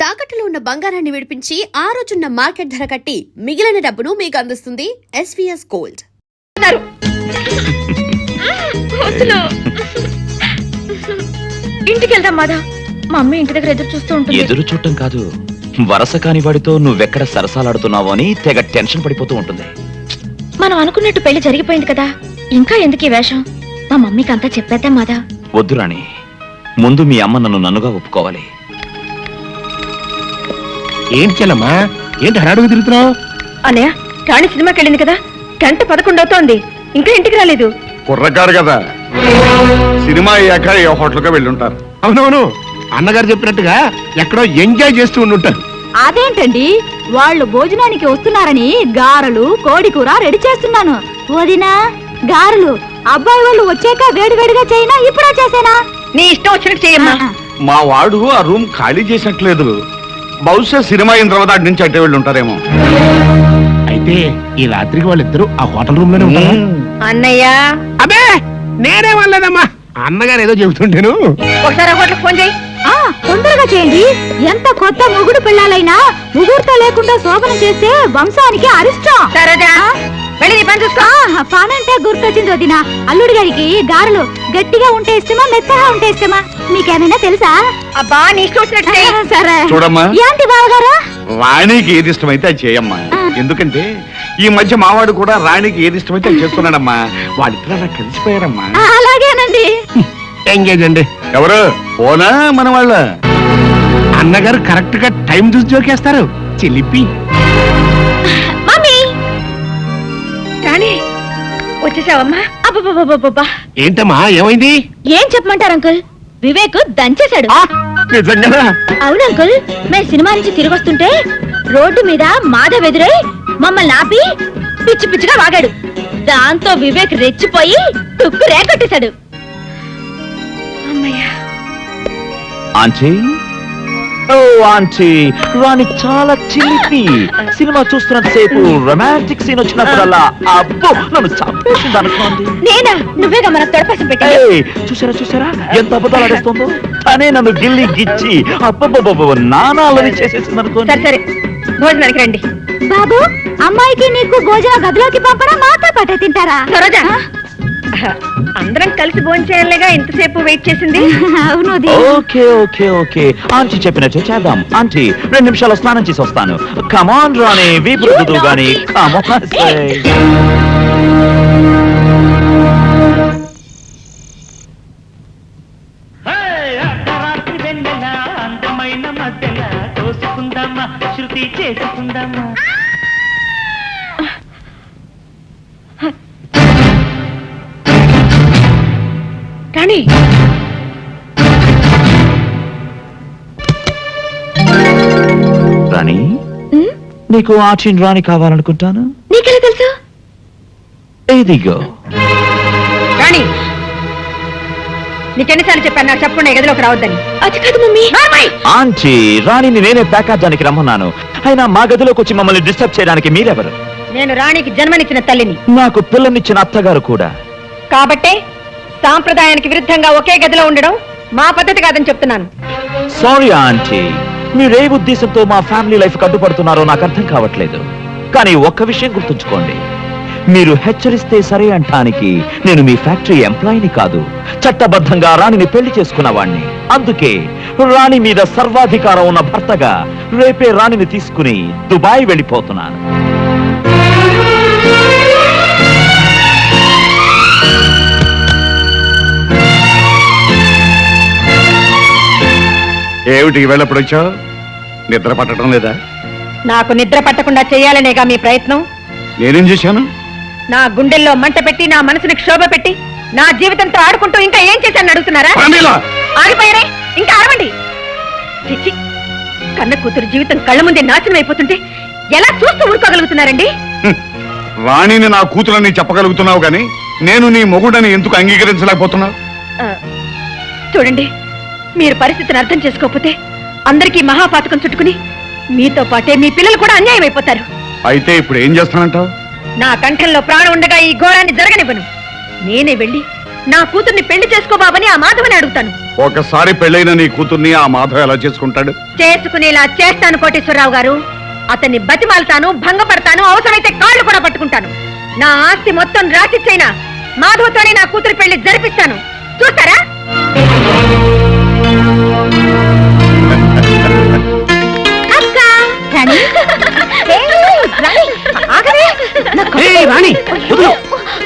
తాకట్టులో ఉన్న బంగారాన్ని విడిపించి ఆ రోజున్న మార్కెట్ ధర కట్టి మిగిలిన డబ్బును మీకు అందిస్తుంది ఎస్వీఎస్ గోల్డ్. ఇంటికి వెళ్దాం మాదా. మా అమ్మ ఇంటి దగ్గర ఎదురు చూస్తూ ఉంటుంది. ఎదురు చూడటం కాదు, వరస కాని వాడితో నువ్వెక్కడ సరసాలాడుతున్నావు అని తెగ టెన్షన్ పడిపోతూ ఉంటుంది. మనం అనుకున్నట్టు పెళ్లి జరిగిపోయింది కదా, ఇంకా ఎందుకు ఈ వేషం? మా మమ్మీకి అంతా చెప్పేద్దాం మాదా. వద్దు రాణి, ముందు మీ అమ్మ నన్నుగా ఒప్పుకోవాలి. ఏంటి చెల్లమ్మా, ఏంటి హడాడుగు తిరుగుతున్నావు? అన్నయ్య, రాణి సినిమాకి వెళ్ళింది కదా, 11:00 అవుతోంది, ఇంకా ఇంటికి రాలేదు. కుర్రకారు కదా, సినిమా అయ్యాక ఏ హోటల్గా వెళ్ళుంటారు. అవునవును, అన్నగారు చెప్పినట్టుగా ఎక్కడో ఎంజాయ్ చేస్తూ ఉండుంటారు. అదేంటండి, వాళ్ళు భోజనానికి వస్తున్నారని గారెలు కోడి కూర రెడీ చేస్తున్నాను. వదినా, గారెలు అబ్బాయి వాళ్ళు వచ్చాక వేడివేడిగా చేయనా ఇప్పుడే చేసేనా? నీ ఇష్టం వచ్చినట్టు చేయమ్మా. మా వాడు ఆ రూమ్ ఖాళీ చేసినట్లేదు, బహుశా సినిమా అయిన తర్వాత అటు నుంచి అట్టే వెళ్ళి ఉంటారేమో. అయితే ఈ రాత్రికి వాళ్ళిద్దరూ ఆ హోటల్ రూమ్ లోనే ఉంటారా? అన్నయ్య, అబ్బే నేనే వాళ్ళదమ్మా, అన్నగారు ఏదో చెబుతుంటేను. ఒకసారి ఆ హోటల్కి ఫోన్ చేయి. తొందరగా చేయండి. ఎంత కొత్త మొగుడు పిల్లలైనా ముహూర్తం లేకుండా శోభనం చేస్తే వంశానికి అరిష్టం. సరేదా, వెళ్ళి నీ పని చూసుకో. పానంటే గుర్తొచ్చింది వదినా, అల్లుడి గారికి గారెలు గట్టిగా ఉంటే ఇష్టమా మెత్తగా ఉంటే ఇష్టమా మీకేమైనా తెలుసా? అబ్బా, నీ ఇష్టం వచ్చినట్టు చేయి. సరే చూడమ్మా, ఏంటి బావగారు? రాణికి ఏది ఇష్టమైతే అది చేయమ్మా. ఎందుకంటే ఈ మధ్య మావాడు కూడా రాణికి ఏది ఇష్టమైతే అది చేస్తున్నాడమ్మా. వాళ్ళిద్దరూ అలా కలిసిపోయారమ్మా. అలాగేనండి. ఎంగేజ్ అండి. ఎవరు పోనా మన వాళ్ళ? అన్నగారు కరెక్ట్ గా టైం చూసి జోకేస్తారు. చిలిపి. మమ్మీ, రాణి వచ్చేసావమ్మా. అబ్బబ్బబ్బబ్బబ్బా, ఏంటమ్మా ఏమైంది? ఏం చెప్పమంటారు అంకుల్? వివేక్ దంచేశాడు. నిజంగా? అవును అంకుల్, మేము సినిమా నుంచి తిరిగి వస్తుంటే రోడ్డు మీద మాధవ్ ఎదురై మమ్మల్ని ఆపి పిచ్చి పిచ్చిగా వాగాడు. దాంతో వివేక్ రెచ్చిపోయి తుక్కు రేకొట్టేశాడు. అమ్మయ్యా. ఆంటీ, ఓ ఆంటీ, రాణి చాలా చిలిపి. సినిమా చూస్తున్నంత సేపు రొమాంటిక్ సీన్ వచ్చినప్పుడల్లా అబ్బో నన్ను చంపేసింది అనుకోండి. నేనా? నువ్వేగా మన తొడపసం పెట్టి. చూసారా ఎంత అబద్ధాలు ఆడేస్తుందో. తనే నన్ను గిల్లి గిచ్చి అబ్బబ్బబ్బ నానాలని చేసేసింది అనుకోండి. సరే సరే, భోజనానికి రండి. బాబు, అమ్మాయికి నీకు భోజన గదిలోకి పంపడం మాతో పాటే తింటారా? సరోజా, అందరం కలిసి భోజనం చేయాలిగా ఇంతసేపు వెయిట్ చేసింది. అవును. ఓకే ఓకే ఓకే, ఆంటీ చెప్పినట్టే చేద్దాం. ఆంటీ 2 నిమిషాలు స్నానం చేసి వస్తాను. కమాన్ రాణి, వీపు రుద్దుదు గాని కమాన్. అందమైన మధ్యల తోసుకుందమ్మా, శృతి చేసుకుందమ్మా. రాణి, రాణి, నీకు ఆంటీని రాణి కావాలనుకుంటాను. నీకెలా తెలుసు? ఇదిగో. రాణి, నీకెన్నిసార్లు చెప్పాను నాకు చెప్పకుండా గదిలోకి రావద్దని? అది కాదు మమ్మీ. ఆంటీ, రాణిని నేనే ప్యాకాజానికి రమ్మన్నాను. అయినా మా గదిలోకి వచ్చి మమ్మల్ని డిస్టర్బ్ చేయడానికి మీరెవరు? నేను రాణికి జన్మనిచ్చిన తల్లిని. నాకు పిల్లనిచ్చిన అత్తగారు కూడా. కాబట్టే సాంప్రదాయానికి విరుద్ధంగా ఒకే గదిలో ఉండడం మా పద్ధతి కాదని చెప్తున్నాను. సారీ ఆంటీ, మీరే ఉద్దేశంతో మా ఫ్యామిలీ లైఫ్ కట్టుపడుతున్నారో నాకు అర్థం కావట్లేదు. కానీ ఒక్క విషయం గుర్తుంచుకోండి, మీరు హెచ్చరిస్తే సరే అంటానికి నేను మీ ఫ్యాక్టరీ ఎంప్లాయీని కాదు, చట్టబద్ధంగా రాణిని పెళ్లి చేసుకున్నవాణ్ణి. అందుకే రాణి మీద సర్వాధికారం ఉన్న భర్తగా రేపే రాణిని తీసుకుని దుబాయ్ వెళ్ళిపోతున్నాను. ఏమిటి వెళ్ళప్పుడు వచ్చావు? నిద్ర పట్టడం లేదా? నాకు నిద్ర పట్టకుండా చేయాలనేగా మీ ప్రయత్నం. నేనేం చేశాను? నా గుండెల్లో మంట పెట్టి, నా మనసుని క్షోభ పెట్టి, నా జీవితంతో ఆడుకుంటూ ఇంకా ఏం చేశాను అడుగుతున్నారా? ఆగిపోయారే, ఇంకా ఆడవండి. చిచ్చి, కన్న కూతురు జీవితం కళ్ళ ముందే నాశనం అయిపోతుంటే ఎలా చూస్తూ ఊరుకోగలుగుతున్నారండి? రాణిని నా కూతురని చెప్పగలుగుతున్నావు కానీ నేను నీ మొగుడని ఎందుకు అంగీకరించలేకపోతున్నావు? చూడండి, మీరు పరిస్థితిని అర్థం చేసుకోకపోతే అందరికీ మహాపాతకం చుట్టుకుని మీతో పాటే మీ పిల్లలు కూడా అన్యాయం అయిపోతారు. అయితే ఇప్పుడు ఏం చేస్తానంటావు? నా కంఠంలో ప్రాణం ఉండగా ఈ ఘోరాన్ని జరగనివ్వను. నేనే వెళ్ళి నా కూతుర్ని పెళ్లి చేసుకోబాబని ఆ మాధవని అడుగుతాను. ఒకసారి పెళ్ళైన నీ కూతుర్ని ఆ మాధవ్ ఎలా చేసుకుంటాడు? చేసుకునేలా చేస్తాను కోటేశ్వరరావు గారు. అతన్ని బతిమాలతాను, భంగపడతాను, అవసరమైతే కాళ్ళు కూడా పట్టుకుంటాను. నా ఆస్తి మొత్తం రాసిచ్చైనా మాధవ్తోనే నా కూతురు పెళ్లి జరిపిస్తాను. చూస్తారా?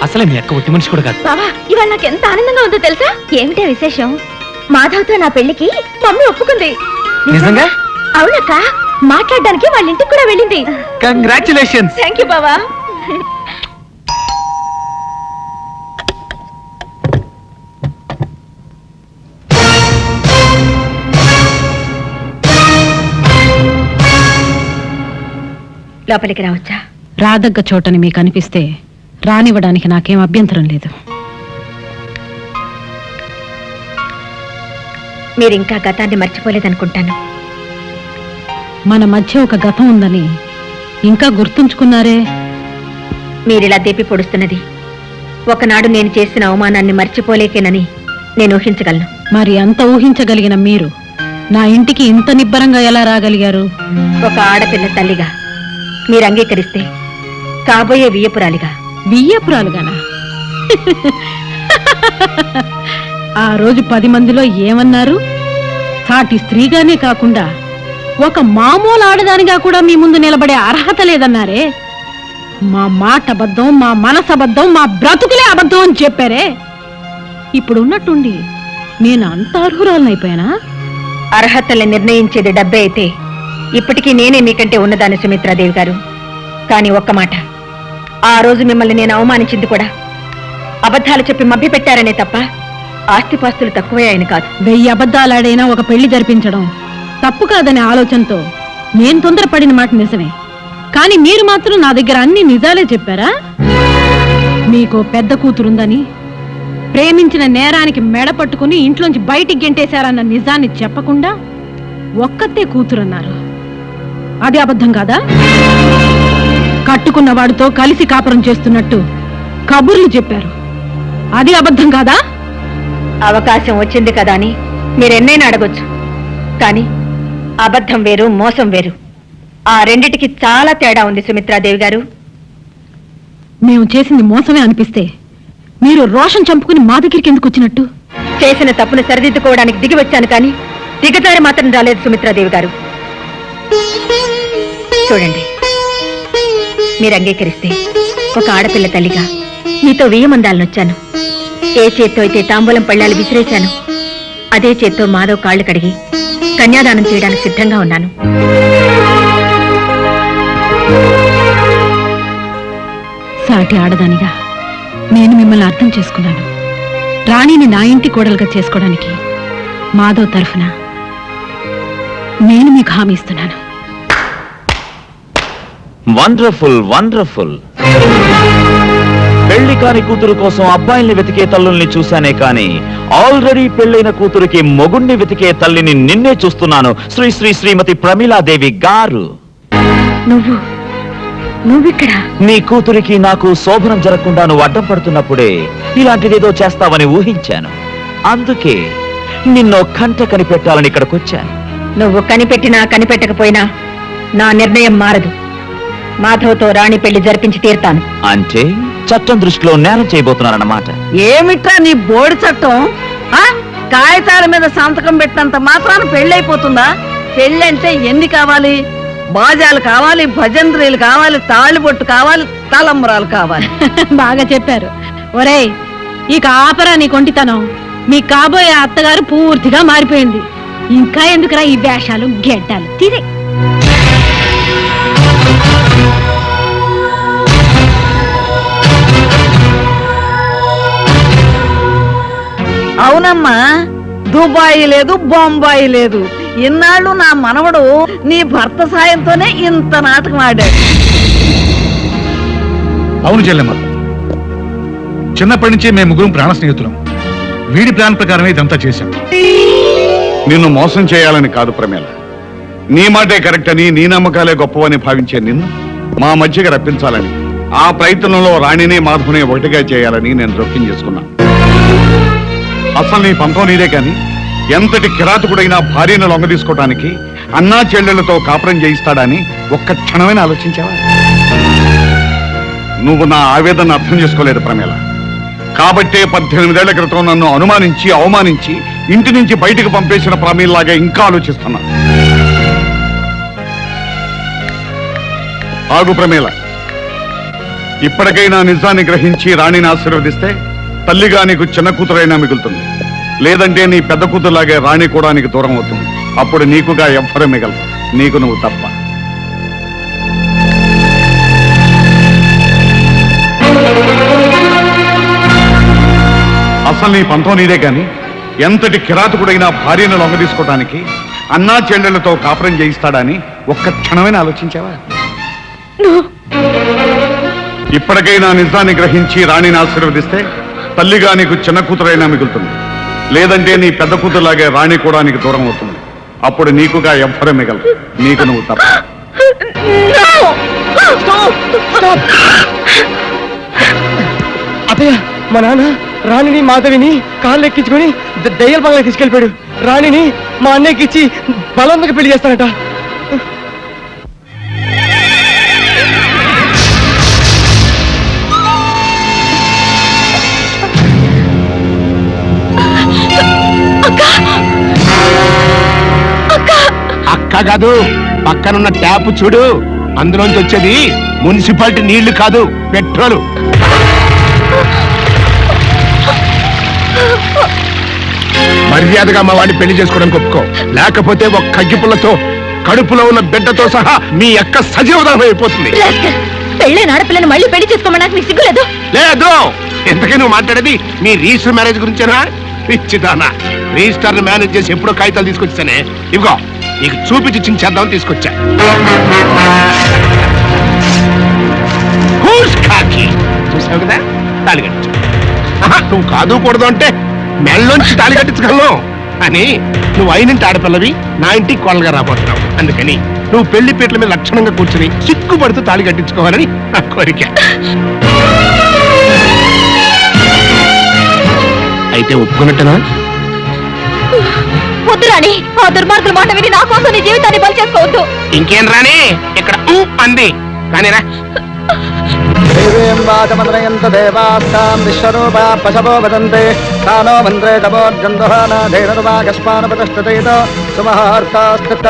అసలే మీ అక్క ఒట్టి మనిషి కూడా కాదు. బావా, ఇవాళ నాకు ఎంత ఆనందంగా ఉందో తెలుసా? ఏమిటే విశేషం? మాధవ్తో నా పెళ్లికి మమ్మీ ఒప్పుకుంది. నిజంగా? అవునక్క, మాట్లాడడానికి వాళ్ళ ఇంటికి కూడా వెళ్ళింది. కంగ్రాచులేషన్స్. థ్యాంక్ యూ బావా. లోపలికి రావచ్చా? రాదగ్గ చోటని మీకు అనిపిస్తే రానివ్వడానికి నాకేం అభ్యంతరం లేదు. మీరింకా గతాన్ని మర్చిపోలేదనుకుంటాను. మన మధ్య ఒక గతం ఉందని ఇంకా గుర్తుంచుకున్నారే. మీరిలా దేపి పొడుస్తున్నది ఒకనాడు నేను చేసిన అవమానాన్ని మర్చిపోలేకేనని నేను ఊహించగలను. మరి అంత ఊహించగలిగిన మీరు నా ఇంటికి ఇంత నిబ్బరంగా ఎలా రాగలిగారు? ఒక ఆడపిల్ల తల్లిగా మీరు అంగీకరిస్తే కాబోయే వియ్యపురాలిగా. బియ్యపురాలుగానా? ఆ రోజు 10 మందిలో ఏమన్నారు? సాటి స్త్రీగానే కాకుండా ఒక మామూలు ఆడదానిగా కూడా మీ ముందు నిలబడే అర్హత లేదన్నారే. మా మాట అబద్ధం, మా మనసు అబద్ధం, మా బ్రతుకులే అబద్ధం అని చెప్పారే. ఇప్పుడు ఉన్నట్టుండి నేను అంత అర్హురాలనైపోయానా? అర్హతల్ని నిర్ణయించేది డబ్బే అయితే ఇప్పటికీ నేనే మీకంటే ఉన్నదాన్ని సుమిత్రాదేవి గారు. కానీ ఒక్క మాట, ఆ రోజు మిమ్మల్ని నేను అవమానించింది కూడా అబద్ధాలు చెప్పి మభ్య పెట్టారనే తప్ప ఆస్తిపాస్తులు తక్కువే ఆయన కాదు. 1000 అబద్ధాలాడైనా ఒక పెళ్లి జరిపించడం తప్పు కాదనే ఆలోచనతో నేను తొందరపడిన మాట నిజమే. కానీ మీరు మాత్రం నా దగ్గర అన్ని నిజాలే చెప్పారా? మీకు పెద్ద కూతురుందని, ప్రేమించిన నేరానికి మెడ పట్టుకుని ఇంట్లోంచి బయటికి గెంటేశారన్న నిజాన్ని చెప్పకుండా ఒక్కతే కూతురన్నారు. అది అబద్ధం కాదా? కట్టుకున్న వాడితో కలిసి కాపురం చేస్తున్నట్టు కబుర్లు చెప్పారు. అది అబద్ధం కాదా? అవకాశం వచ్చింది కదా అని మీరెన్నైనా అడగొచ్చు. కానీ అబద్ధం వేరు, మోసం వేరు. ఆ రెండిటికి చాలా తేడా ఉంది సుమిత్రాదేవి గారు. మేము చేసింది మోసమే అనిపిస్తే మీరు రోషం చంపుకుని మా దగ్గరికి ఎందుకు వచ్చినట్టు? చేసిన తప్పును సరిదిద్దుకోవడానికి దిగి వచ్చాను, కానీ దిగజారి మాత్రం రాలేదు సుమిత్రాదేవి గారు. చూడండి, మీరు అంగీకరిస్తే ఒక ఆడపిల్ల తల్లిగా మీతో 1000 మందాలను వచ్చాను. ఏ చేత్తో అయితే తాంబూలం పళ్ళాలు విసిరేశాను, అదే చేత్తో మాధవ్ కాళ్ళు కడిగి కన్యాదానం చేయడానికి సిద్ధంగా ఉన్నాను. సాటి ఆడదానిగా నేను మిమ్మల్ని అర్థం చేసుకున్నాను. రాణిని నా ఇంటి కోడలుగా చేసుకోవడానికి మాధవ్ తరఫున నేను మీకు హామీ ఇస్తున్నాను. Wonderful, wonderful. పెళ్లి కాని కూతురు కోసం అబ్బాయిల్ని వెతికే తల్లుల్ని చూశానే కాని ఆల్రెడీ పెళ్లైన కూతురికి మొగుణ్ణి వెతికే తల్లిని నిన్నే చూస్తున్నాను. శ్రీ శ్రీ శ్రీమతి ప్రమీలాదేవి గారు. నువ్విక్కడ? నీ కూతురికి నాకు శోభనం జరగకుండా నువ్వు అడ్డం పడుతున్నప్పుడే ఇలాంటిదేదో చేస్తావని ఊహించాను. అందుకే నిన్నో కంట కనిపెట్టాలని ఇక్కడికొచ్చాను. నువ్వు కనిపెట్టినా కనిపెట్టకపోయినా నా నిర్ణయం మారదు. మాధవ్తో రాణి పెళ్లి జరిపించి తీరుతాను. అంటే చట్టం దృష్టిలో నేరం చేయబోతున్నారన్నమాట. ఏమిట్రా నీ బోర్డు చట్టం? కాగితాల మీద సంతకం పెట్టినంత మాత్రాన పెళ్ళైపోతుందా? పెళ్ళంటే ఎన్ని కావాలి? బాజాలు కావాలి, భజంత్రీలు కావాలి, తాళిబొట్టు కావాలి, తలంబరాలు కావాలి. బాగా చెప్పారు. ఒరేయ్, ఇక ఆపరా నీ కొంటితనం. మీ కాబోయే అత్తగారు పూర్తిగా మారిపోయింది. ఇంకా ఎందుకురా ఈ వేషాలు గెడ్డాలు? తీరే. అవునమ్మా, దుబాయి లేదు, బొంబాయి లేదు. ఇన్నాళ్ళు నా మనవడు నీ భర్త సాయంతోనే ఇంత నాటకం ఆడాడు. అవును చెల్లెమ్మ, చిన్నప్పటి నుంచి మేము ముగ్గురం ప్రాణ స్నేహితులం. వీడి ప్లాన్ ప్రకారమే ఇదంతా చేశాం. నిన్ను మోసం చేయాలని కాదు ప్రమేల, నీ మాటే కరెక్ట్ అని, నీ నమ్మకాలే గొప్పవని భావించే నిన్ను మా మధ్యకి రప్పించాలని, ఆ ప్రయత్నంలో రాణిని మాధవుని ఒకటిగా చేయాలని నేను జోక్యం చేసుకున్నాను. అసలు నీ పంతం నీదే కానీ ఎంతటి కిరాతకుడైనా భార్యను లొంగ తీసుకోవటానికి అన్నా చెల్లెళ్లతో కాపురం చేయిస్తాడని ఒక్క క్షణమైనా ఆలోచించావా? నువ్వు నా ఆవేదన అర్థం చేసుకోలేదు ప్రమేల. కాబట్టే 18 ఏళ్ల క్రితం నన్ను అనుమానించి అవమానించి ఇంటి నుంచి బయటకు పంపేసిన ప్రమేల్లాగా ఇంకా ఆలోచిస్తున్నా. ఆగు ప్రమేల, ఇప్పటికైనా నిజాన్ని గ్రహించి రాణిని ఆశీర్వదిస్తే తల్లిగా నీకు చిన్న కూతురైనా మిగులుతుంది. లేదంటే నీ పెద్ద కూతురులాగే రాణి కూడా నీకు దూరం అవుతుంది. అప్పుడు నీకుగా ఎవ్వరూ మిగలదు, నీకు నువ్వు తప్ప. అసలు నీ పంతం నీదే కాని ఎంతటి కిరాతకుడైనా భార్యను లొంగ తీసుకోవటానికి అన్నా చెల్లెళ్లతో కాపురం చేయిస్తాడని ఒక్క క్షణమైనా ఆలోచించావా? ఇప్పటికైనా నిజాన్ని గ్రహించి రాణిని ఆశీర్వదిస్తే తల్లిగా నీకు చిన్న కూతురైనా మిగులుతుంది. లేదంటే నీ పెద్ద కూతురులాగే రాణి కూడా నీకు దూరం అవుతుంది. అప్పుడు నీకుగా ఎవ్వరూ మిగలదు, నీకు నువ్వు తప్ప. అతయ్య, మా నాన్న రాణిని మాధవిని కాళ్ళు ఎక్కించుకొని దయ్యాల బంగ్లా తీసుకెళ్ళిపోయాడు. రాణిని మా అన్నయ్యకి ఇచ్చి బలవంతంగా పెళ్లి చేస్తానట. అక్క కాదు, పక్కనున్న ట్యాప్ చూడు, అందులోంచి వచ్చేది మున్సిపాలిటీ నీళ్లు కాదు, పెట్రోలు. మర్యాదగా మా వాడిని పెళ్లి చేసుకోవడానికి ఒప్పుకో, లేకపోతే ఒక కగ్గిపుల్లతో కడుపులో ఉన్న బిడ్డతో సహా మీ అక్క సజీవదానం అయిపోతుంది. పెళ్ళైన ఆడపిల్లని మళ్ళీ పెళ్లి చేసుకోమడానికి నీకు సిగ్గులేదు? లేదు. ఎంతకీ నువ్వు మాట్లాడేది మీ రిజిస్టర్ మ్యారేజ్ గురించేనా? పిచ్చిదానా, రిజిస్టర్ మేనేజ్ చేసి ఎప్పుడో కాగితాలు తీసుకొచ్చానే, ఇదిగో నీకు చూపించి చించేద్దామని తీసుకొచ్చా. చూసావు కదా, తాళి కట్టించు. నువ్వు కాదు కూడదు అంటే మెళ్ళొంచి తాళి కట్టించగలను అని. నువ్వు అయినంటి ఆడపిల్లవి, నా ఇంటికి కోళ్ళగా రాబోతున్నావు. అందుకని నువ్వు పెళ్లి పీటల మీద లక్షణంగా కూర్చుని సిగ్గుపడుతూ తాళి కట్టించుకోవాలని నా కోరిక. అయితే ఒప్పుకున్నట్టనా? వద్దు రాణి, ఆ దుర్మార్గుల మాట విని నా కోసం నీ జీవితాన్ని బలి చేసుకోవద్దు. ఇంకేం రాని, ఇక్కడ అంది కానీ రా.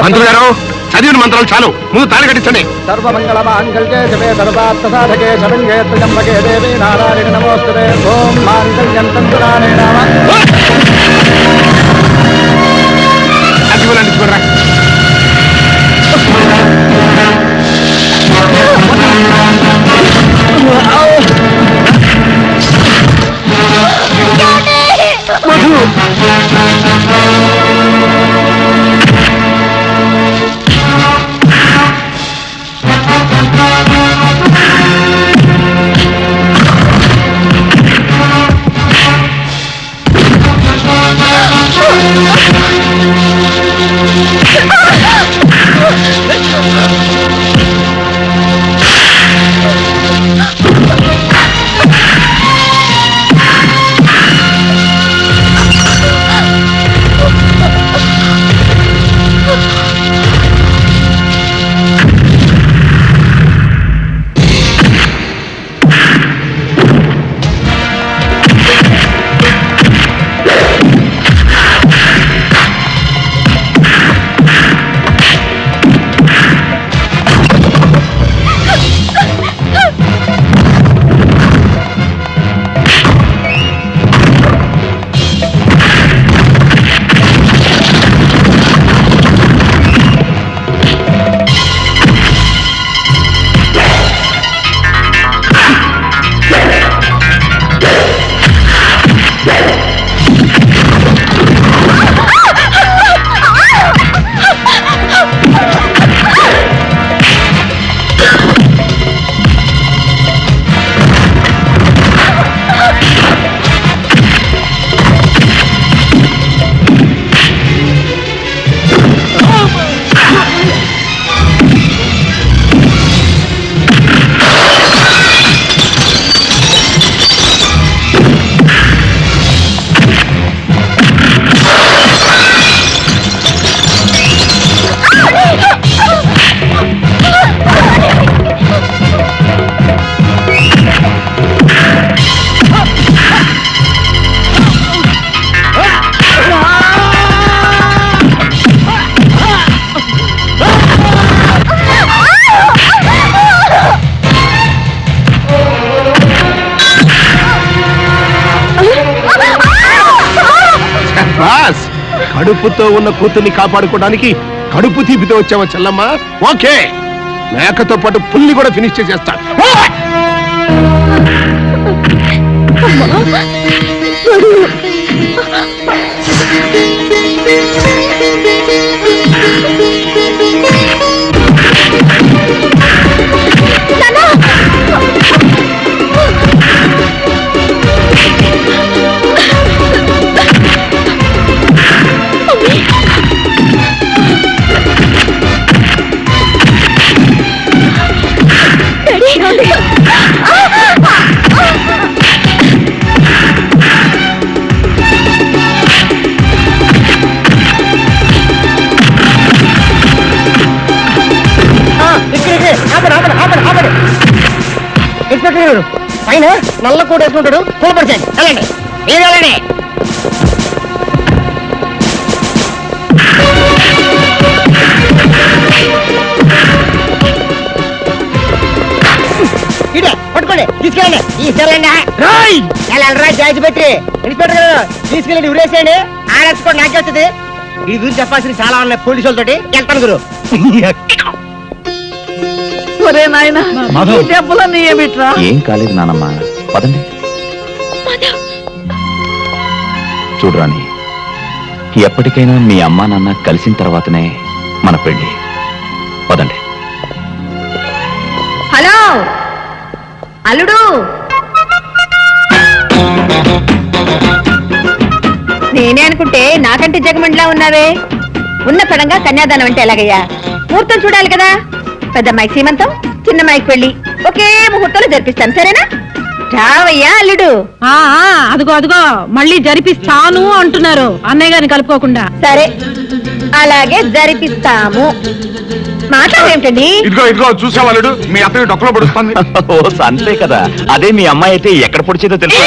మంత్రులు గారు, చదివిన మంత్రాలు చాలు, ముందు తాళి కట్టించండి. సర్వమంగళ మాంగళ్యే శివే సర్వార్థ సాధకే శరణ్యే త్ర్యంబకే దేవి నారాయణి నమోస్తుతే. ఓం మాంగళ్యం తంతునానే నామ. అంటుకోరా. మధు కడుపుతో ఉన్న కూతుర్ని కాపాడుకోవడానికి కడుపు తీపితో వచ్చావా చెల్లమ్మ? ఓకే, మేకతో పాటు పుల్లి కూడా ఫినిష్ చేసేస్తా. ఇన్స్పెక్టర్ గారు పైన నల్ల కోట్ వేసుకుంటాడు, కూలపరిచండి. వెళ్ళండి, మీరు వెళ్ళండి. ఇదే పట్టుకోండి, తీసుకెళ్ళండి. తీసుకెళ్ళండి, వెళ్ళండి. జాయిచి పెట్టి ఇన్స్పెక్టర్ గారు తీసుకెళ్ళండి, ఉరేసేయండి. ఆడేసుకోండి, నాకే వస్తుంది. ఈ గురించి చెప్పాల్సిన చాలా ఉన్నాయి పోలీసులతోటి. వెళ్తాను గురు. ఒరే నాయనా, ఈ దెబ్బలన్నీ ఏమిట్రా? ఏం కాలేదు నానమ్మ, పదండి. చూడు రాణి, ఎప్పటికైనా మీ అమ్మా నాన్న కలిసిన తర్వాతనే మన పెళ్లి. పదండి. హలో అల్లుడు, నేనే అనుకుంటే నాకంటే జగమండిలా ఉన్నావే. ఉన్న పడంగా కన్యాదానం అంటే ఎలాగయ్యా? ముహూర్తం చూడాలి కదా. పెద్దమ్మాయికి సీమంతం, చిన్నమ్మాయికి పెళ్లి ఒకే ముహూర్తంలో జరిపిస్తాను, సరేనా? రావయ్యా అల్లుడు. అదిగో అదిగో మళ్ళీ జరిపిస్తాను అంటున్నారు, అన్నయ్య గారిని కలుపుకోకుండా. సరే, అలాగే జరిపిస్తాము. మాట్లాడేమిటండి? ఇదిగో ఇదిగో చూసావా అల్లుడు, మీ అత్తయ్య డొక్కలో పడుస్తుంది. ఓ అంతే కదా, అదే మీ అమ్మాయి అయితే ఎక్కడ పొడిచేదో తెలుసు.